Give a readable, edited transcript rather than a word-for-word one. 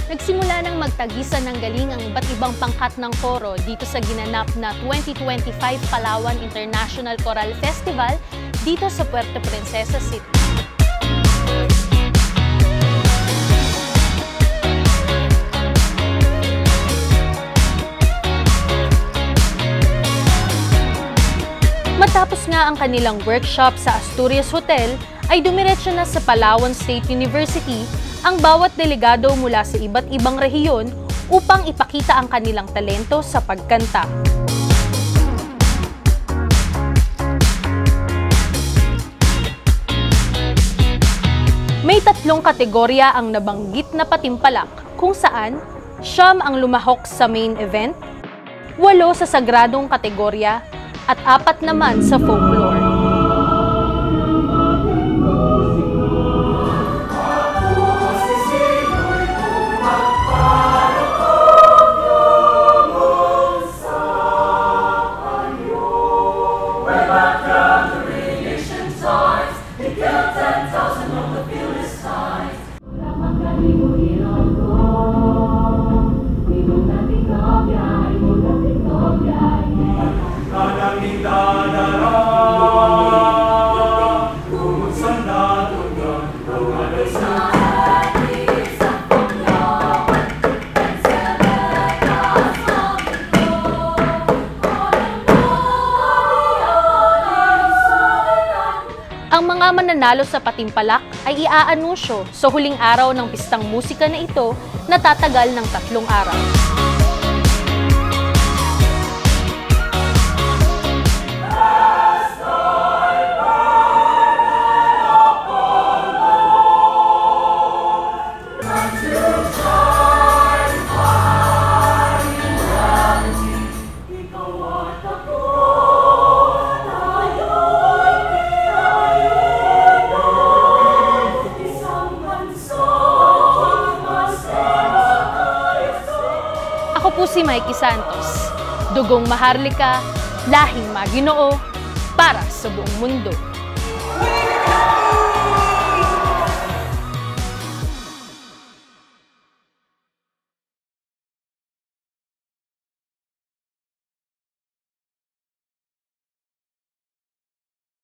Nagsimula ng magtagisan ng galing ang iba't ibang pangkat ng koro dito sa ginanap na 2025 Palawan International Choral Festival dito sa Puerto Princesa City. Matapos nga ang kanilang workshop sa Asturias Hotel, ay dumiretso na sa Palawan State University ang bawat delegado mula sa iba't ibang rehiyon upang ipakita ang kanilang talento sa pagkanta. May 3 kategorya ang nabanggit na patimpalak kung saan 9 ang lumahok sa main event, 8 sa sagradong kategorya at 4 naman sa folklore. Ang mga mananalo sa patimpalak ay iaanunsyo sa huling araw ng pistang musika na ito na tatagal ng 3 araw. Ako po si Mikey Santos, dugong Maharlika, lahing Maginoo, para sa buong mundo.